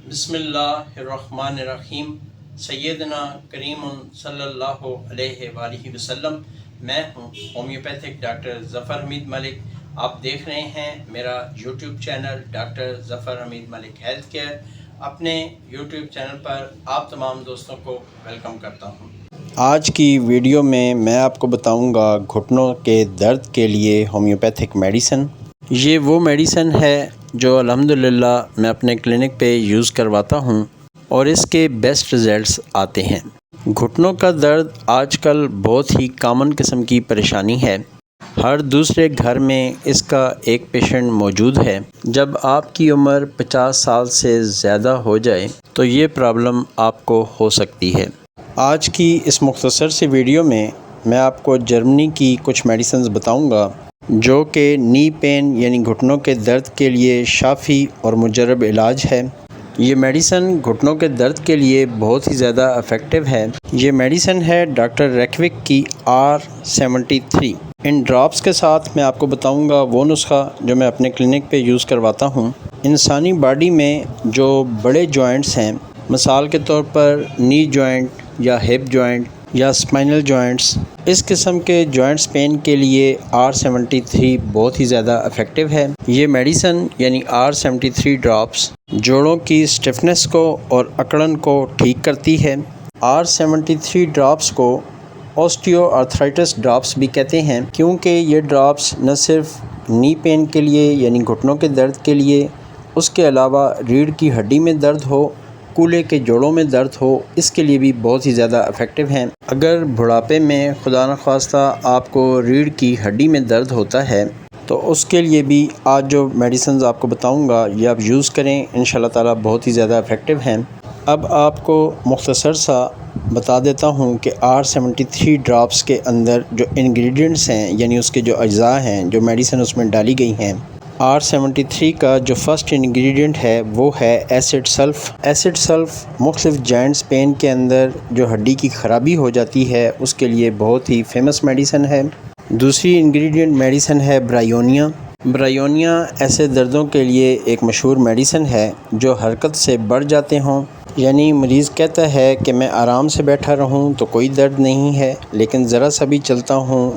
بسم اللہ الرحمن الرحیم۔ سیدنا کریم صلی اللہ علیہ وآلہ وسلم۔ میں ہوں ہومیوپیتھک ڈاکٹر ظفر حمید ملک۔ آپ دیکھ رہے ہیں میرا یوٹیوب چینل ڈاکٹر ظفر حمید ملک ہیلتھ کیئر۔ اپنے یوٹیوب چینل پر آپ تمام دوستوں کو ویلکم کرتا ہوں۔ آج کی ویڈیو میں آپ کو بتاؤں گا گھٹنوں کے درد کے لیے ہومیوپیتھک میڈیسن۔ یہ وہ میڈیسن ہے جو الحمدللہ میں اپنے کلینک پہ یوز کرواتا ہوں اور اس کے بیسٹ رزلٹس آتے ہیں۔ گھٹنوں کا درد آج کل بہت ہی کامن قسم کی پریشانی ہے۔ ہر دوسرے گھر میں اس کا ایک پیشنٹ موجود ہے۔ جب آپ کی عمر 50 سال سے زیادہ ہو جائے تو یہ پرابلم آپ کو ہو سکتی ہے۔ آج کی اس مختصر سی ویڈیو میں آپ کو جرمنی کی کچھ میڈیسنز بتاؤں گا جو کہ نی پین یعنی گھٹنوں کے درد کے لیے شافی اور مجرب علاج ہے۔ یہ میڈیسن گھٹنوں کے درد کے لیے بہت ہی زیادہ افیکٹو ہے۔ یہ میڈیسن ہے ڈاکٹر ریکوک کی R73۔ ان ڈراپس کے ساتھ میں آپ کو بتاؤں گا وہ نسخہ جو میں اپنے کلینک پہ یوز کرواتا ہوں۔ انسانی باڈی میں جو بڑے جوائنٹس ہیں، مثال کے طور پر نی جوائنٹ یا ہپ جوائنٹ یا اسپائنل جوائنٹس، اس قسم کے جوائنٹس پین کے لیے R73 بہت ہی زیادہ افیکٹو ہے۔ یہ میڈیسن یعنی R73 ڈراپس جوڑوں کی سٹفنس کو اور اکڑن کو ٹھیک کرتی ہے۔ R73 ڈراپس کو اوسٹیو آرتھرائٹس ڈراپس بھی کہتے ہیں، کیونکہ یہ ڈراپس نہ صرف نی پین کے لیے یعنی گھٹنوں کے درد کے لیے، اس کے علاوہ ریڑھ کی ہڈی میں درد ہو، کولے کے جوڑوں میں درد ہو، اس کے لیے بھی بہت ہی زیادہ افیکٹو ہیں۔ اگر بڑھاپے میں خدا نخواستہ آپ کو ریڑھ کی ہڈی میں درد ہوتا ہے تو اس کے لیے بھی آج جو میڈیسنز آپ کو بتاؤں گا یہ آپ یوز کریں، انشاءاللہ تعالیٰ بہت ہی زیادہ افیکٹو ہیں۔ اب آپ کو مختصر سا بتا دیتا ہوں کہ R73 ڈراپس کے اندر جو انگریڈینٹس ہیں یعنی اس کے جو اجزاء ہیں، جو میڈیسن اس میں ڈالی گئی ہیں۔ R73 کا جو فرسٹ انگریڈینٹ ہے وہ ہے ایسڈ سلف۔ ایسڈ سلف مختلف جوائنٹس پین کے اندر جو ہڈی کی خرابی ہو جاتی ہے اس کے لیے بہت ہی فیمس میڈیسن ہے۔ دوسری انگریڈینٹ میڈیسن ہے برائیونیا۔ برائیونیا ایسے دردوں کے لیے ایک مشہور میڈیسن ہے جو حرکت سے بڑھ جاتے ہوں، یعنی مریض کہتا ہے کہ میں آرام سے بیٹھا رہوں تو کوئی درد نہیں ہے، لیکن ذرا سا بھی چلتا ہوں،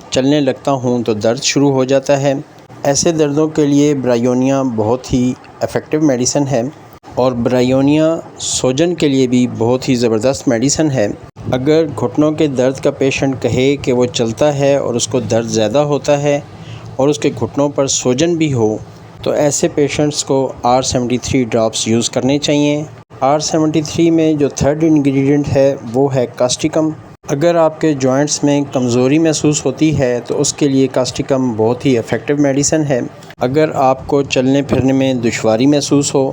چلنے لگتا ہوں تو درد شروع ہو جاتا ہے۔ ایسے دردوں کے لیے برائیونیا بہت ہی افیکٹو میڈیسن ہے، اور برائیونیا سوجن کے لیے بھی بہت ہی زبردست میڈیسن ہے۔ اگر گھٹنوں کے درد کا پیشنٹ کہے کہ وہ چلتا ہے اور اس کو درد زیادہ ہوتا ہے اور اس کے گھٹنوں پر سوجن بھی ہو تو ایسے پیشنٹس کو R73 ڈراپس یوز کرنے چاہیے۔ R73 میں جو تھرڈ انگریڈینٹ ہے وہ ہے کاسٹیکم۔ اگر آپ کے جوائنٹس میں کمزوری محسوس ہوتی ہے تو اس کے لیے کاسٹیکم بہت ہی افیکٹو میڈیسن ہے۔ اگر آپ کو چلنے پھرنے میں دشواری محسوس ہو،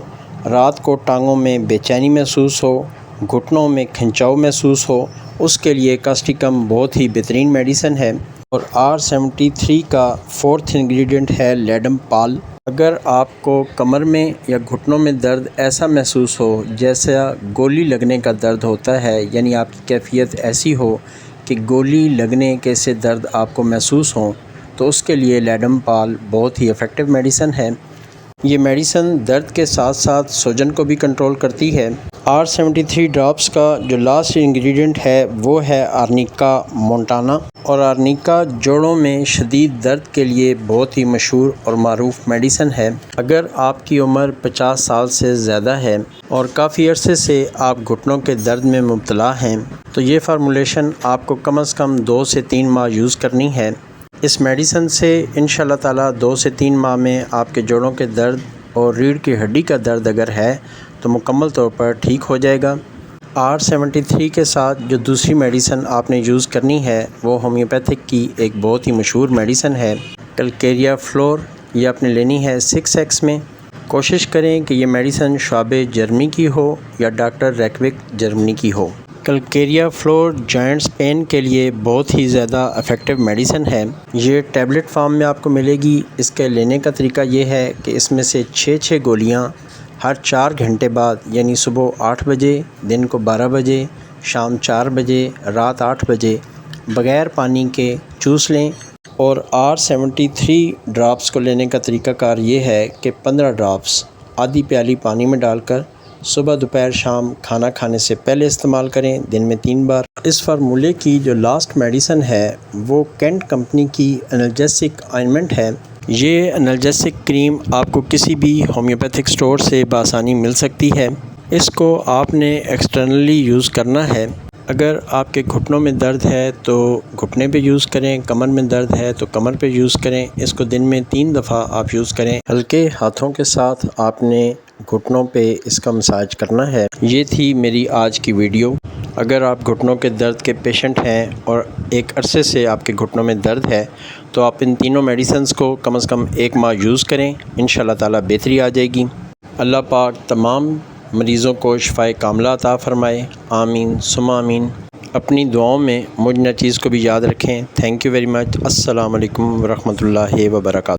رات کو ٹانگوں میں بے چینی محسوس ہو، گھٹنوں میں کھنچاؤ محسوس ہو، اس کے لیے کاسٹیکم بہت ہی بہترین میڈیسن ہے۔ اور R73 کا فورتھ انگریڈینٹ ہے لیڈم پال۔ اگر آپ کو کمر میں یا گھٹنوں میں درد ایسا محسوس ہو جیسا گولی لگنے کا درد ہوتا ہے، یعنی آپ کی کیفیت ایسی ہو کہ گولی لگنے کے سے درد آپ کو محسوس ہوں، تو اس کے لیے لیڈم پال بہت ہی افیکٹو میڈیسن ہے۔ یہ میڈیسن درد کے ساتھ ساتھ سوجن کو بھی کنٹرول کرتی ہے۔ R73 ڈراپس کا جو لاسٹ انگریڈینٹ ہے وہ ہے آرنیکا مونٹانا، اور آرنیکا جوڑوں میں شدید درد کے لیے بہت ہی مشہور اور معروف میڈیسن ہے۔ اگر آپ کی عمر 50 سال سے زیادہ ہے اور کافی عرصے سے آپ گھٹنوں کے درد میں مبتلا ہیں تو یہ فارمولیشن آپ کو کم از کم 2 سے 3 ماہ یوز کرنی ہے۔ اس میڈیسن سے انشاءاللہ تعالیٰ 2 سے 3 ماہ میں آپ کے جوڑوں کے درد اور ریڑھ کی ہڈی کا درد اگر ہے تو مکمل طور پر ٹھیک ہو جائے گا۔ R73 کے ساتھ جو دوسری میڈیسن آپ نے یوز کرنی ہے وہ ہومیوپیتھک کی ایک بہت ہی مشہور میڈیسن ہے کلکیریا فلور۔ یہ آپ نے لینی ہے 6x میں۔ کوشش کریں کہ یہ میڈیسن شعب جرمنی کی ہو یا ڈاکٹر ریکوک جرمنی کی ہو۔ کلکیریا فلور جوائنٹس پین کے لیے بہت ہی زیادہ افیکٹو میڈیسن ہے۔ یہ ٹیبلٹ فارم میں آپ کو ملے گی۔ اس کے لینے کا طریقہ یہ ہے کہ اس میں سے 6 گولیاں ہر 4 گھنٹے بعد، یعنی صبح 8 بجے، دن کو 12 بجے، شام 4 بجے، رات 8 بجے بغیر پانی کے چوس لیں۔ اور R73 ڈراپس کو لینے کا طریقہ کار یہ ہے کہ 15 ڈراپس آدھی پیالی پانی میں ڈال کر صبح دوپہر شام کھانا کھانے سے پہلے استعمال کریں، دن میں 3 بار۔ اس فارمولے کی جو لاسٹ میڈیسن ہے وہ کینٹ کمپنی کی انالجیسک آئنمنٹ ہے۔ یہ انالجیسک کریم آپ کو کسی بھی ہومیوپیتھک سٹور سے بآسانی مل سکتی ہے۔ اس کو آپ نے ایکسٹرنلی یوز کرنا ہے۔ اگر آپ کے گھٹنوں میں درد ہے تو گھٹنے پہ یوز کریں، کمر میں درد ہے تو کمر پہ یوز کریں۔ اس کو دن میں 3 دفعہ آپ یوز کریں۔ ہلکے ہاتھوں کے ساتھ آپ نے گھٹنوں پہ اس کا مساج کرنا ہے۔ یہ تھی میری آج کی ویڈیو۔ اگر آپ گھٹنوں کے درد کے پیشنٹ ہیں اور ایک عرصے سے آپ کے گھٹنوں میں درد ہے تو آپ ان تینوں میڈیسنز کو کم از کم 1 ماہ یوز کریں، انشاءاللہ تعالی بہتری آ جائے گی۔ اللہ پاک تمام مریضوں کو شفائے کاملہ عطا فرمائے، آمین ثم آمین۔ اپنی دعاؤں میں مجھ نہ چیز کو بھی یاد رکھیں۔ Thank you very much. السلام علیکم ورحمۃ اللہ وبرکاتہ۔